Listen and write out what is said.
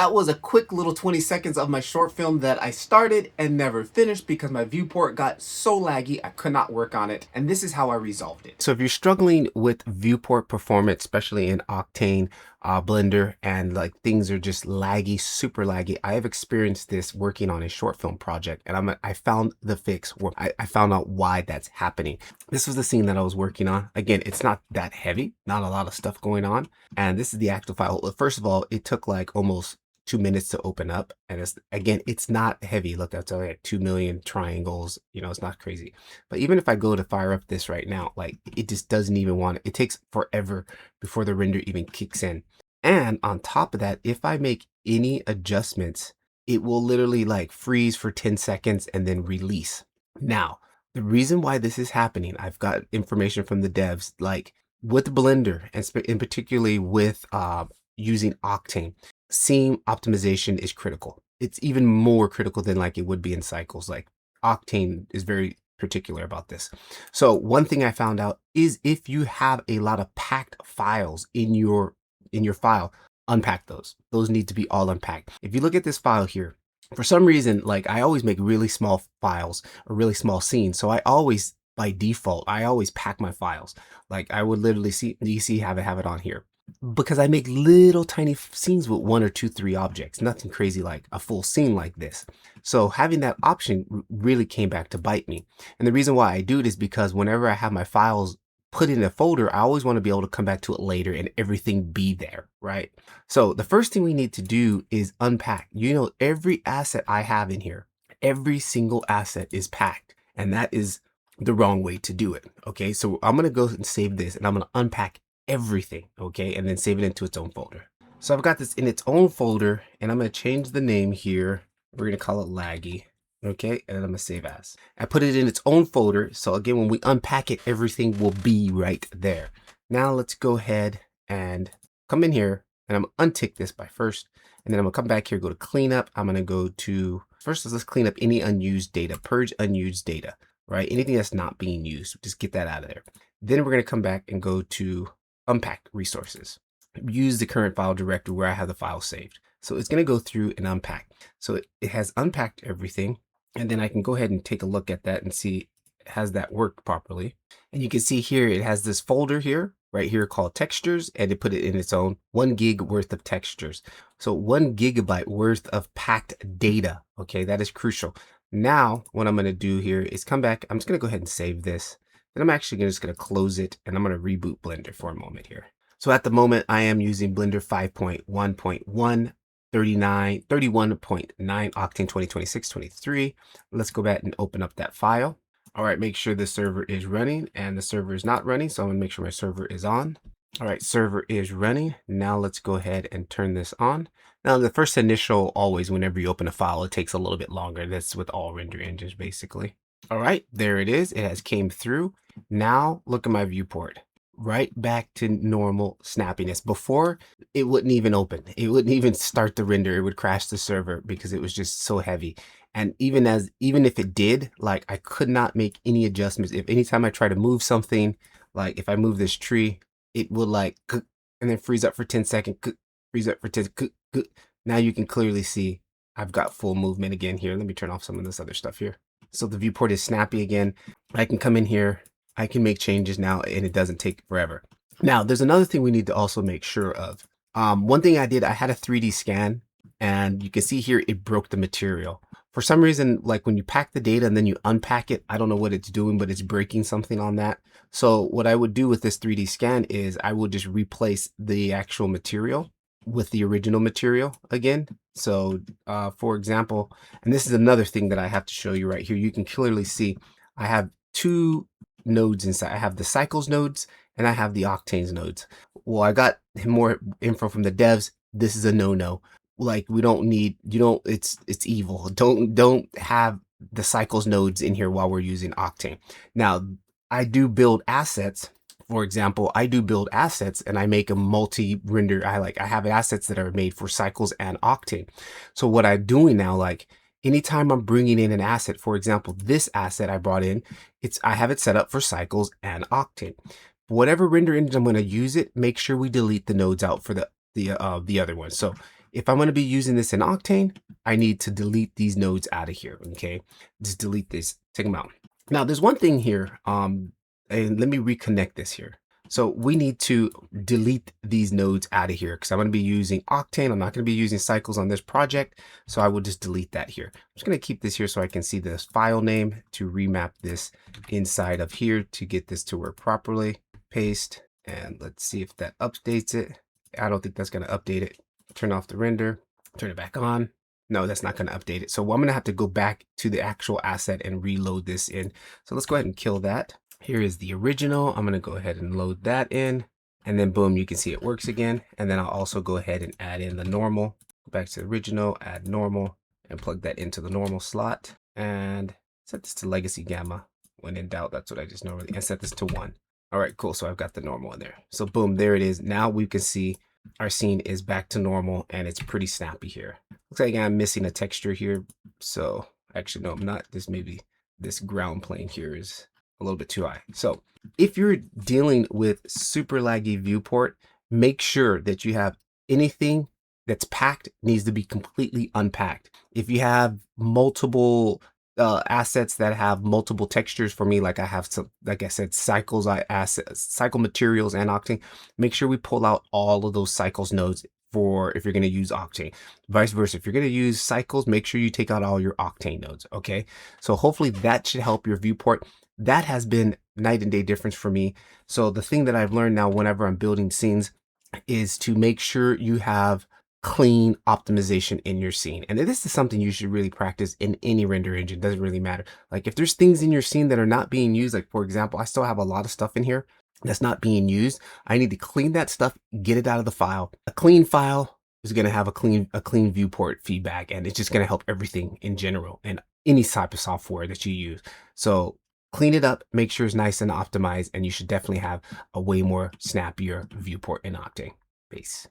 that was a quick little 20 seconds of my short film that I started and never finished because my viewport got so laggy I could not work on it, and this is how I resolved it. So if you're struggling with viewport performance, especially in Octane, Blender, and like things are just laggy, super laggy, I have experienced this working on a short film project, and I found the fix. I found out why that's happening. This was the scene that I was working on. Again, it's not that heavy, not a lot of stuff going on, and this is the actual file. First of all, it took like almost 2 minutes to open up, and it's not heavy. Look, that's only at 2 million triangles, you know, it's not crazy. But even if I go to fire up this right now, like it just doesn't even want it. It takes forever before the render even kicks in. And on top of that, if I make any adjustments, it will literally like freeze for 10 seconds and then release. Now, the reason why this is happening, I've got information from the devs, like with Blender, and particularly with using Octane, scene optimization is critical. It's even more critical than like it would be in Cycles. Like Octane is very particular about this. So one thing I found out is if you have a lot of packed files in your file, unpack those. Those need to be all unpacked. If you look at this file here, for some reason, like I always make really small files or really small scenes. So I always, by default, I always pack my files. Like I would literally see, you see, have it on here. Because I make little tiny scenes with 1 or 2, 3 objects, nothing crazy like a full scene like this. So having that option really came back to bite me. And the reason why I do it is because whenever I have my files put in a folder, I always want to be able to come back to it later and everything be there, right? So the first thing we need to do is unpack. You know, every asset I have in here, every single asset is packed, and that is the wrong way to do it. Okay, so I'm going to go and save this, and I'm going to unpack everything, okay, and then save it into its own folder. So I've got this in its own folder, and I'm going to change the name here. We're going to call it laggy, okay, and then I'm going to save as. I put it in its own folder, so again, when we unpack it, everything will be right there. Now let's go ahead and come in here, and I'm going to untick this by first, and then I'm going to come back here, go to cleanup. I'm going to go to, first let's clean up any unused data, purge unused data, right? Anything that's not being used, just get that out of there. Then we're going to come back and go to Unpack Resources. Use the current file directory where I have the file saved. So it's going to go through and unpack. So it has unpacked everything. And then I can go ahead and take a look at that and see, has that worked properly? And you can see here, it has this folder here, right here called textures, and it put it in its own 1 gig worth of textures. So 1 gigabyte worth of packed data. Okay, that is crucial. Now, what I'm going to do here is come back. I'm just going to go ahead and save this. Then I'm actually just going to close it, and I'm going to reboot Blender for a moment here. So at the moment, I am using Blender 5.1.1, 31.9 Octane 2026-23. Let's go back and open up that file. All right, make sure the server is running, and the server is not running, so I'm going to make sure my server is on. All right, server is running. Now let's go ahead and turn this on. Now the first initial, always whenever you open a file, it takes a little bit longer. That's with all render engines basically. All right, there it is. It has came through. Now look at my viewport. Right back to normal snappiness. Before, it wouldn't even open. It wouldn't even start the render. It would crash the server because it was just so heavy. And even if it did, like I could not make any adjustments. If anytime I try to move something, like if I move this tree, it will like and then freeze up for 10 seconds, freeze up for 10. Now you can clearly see I've got full movement again here. Let me turn off some of this other stuff here. So the viewport is snappy again. I can come in here. I can make changes now, and it doesn't take forever. Now, there's another thing we need to also make sure of. One thing I did, I had a 3D scan, and you can see here it broke the material. For some reason, like when you pack the data and then you unpack it, I don't know what it's doing, but it's breaking something on that. So what I would do with this 3D scan is I will just replace the actual material with the original material again. So for example, and this is another thing that I have to show you right here. You can clearly see I have 2 nodes inside. I have the Cycles nodes and I have the Octanes nodes. Well, I got more info from the devs. This is a no-no. Like we don't need, it's evil. Don't have the Cycles nodes in here while we're using Octane. Now, I do build assets. For example, I do build assets and I make a multi-render. I have assets that are made for Cycles and Octane. So what I'm doing now, like anytime I'm bringing in an asset, for example, this asset I brought in, I have it set up for Cycles and Octane. Whatever render engine I'm going to use it, make sure we delete the nodes out for the other one. So if I'm going to be using this in Octane, I need to delete these nodes out of here. Okay, just delete this, take them out. Now there's one thing here, and let me reconnect this here. So we need to delete these nodes out of here because I'm going to be using Octane. I'm not going to be using cycles on this project. So I will just delete that here. I'm just going to keep this here so I can see this file name to remap this inside of here to get this to work properly. Paste, and let's see if that updates it. I don't think that's going to update it. Turn off the render, turn it back on. No, that's not going to update it. So I'm going to have to go back to the actual asset and reload this in. So let's go ahead and kill that. Here is the original. I'm going to go ahead and load that in, and then boom, you can see it works again. And then I'll also go ahead and add in the normal. Go back to the original, add normal, and plug that into the normal slot. And set this to legacy gamma. When in doubt, that's what I just normally, and set this to 1. All right, cool. So I've got the normal in there. So boom, there it is. Now we can see our scene is back to normal and it's pretty snappy here. Looks like I'm missing a texture here. So actually, no, I'm not. This ground plane here is a little bit too high. So if you're dealing with super laggy viewport, make sure that you have anything that's packed needs to be completely unpacked. If you have multiple assets that have multiple textures, for me, like I have some, like I said, cycle materials and Octane, make sure we pull out all of those cycles nodes for if you're going to use Octane. Vice versa, if you're going to use cycles, make sure you take out all your Octane nodes. Okay, so hopefully that should help your viewport. That has been night and day difference for me. So the thing that I've learned now whenever I'm building scenes is to make sure you have clean optimization in your scene. And this is something you should really practice in any render engine. Doesn't really matter. Like if there's things in your scene that are not being used, like for example, I still have a lot of stuff in here that's not being used. I need to clean that stuff, get it out of the file. A clean file is going to have a clean viewport feedback, and it's just going to help everything in general and any type of software that you use. So clean it up, make sure it's nice and optimized, and you should definitely have a way more snappier viewport in Octane. Peace.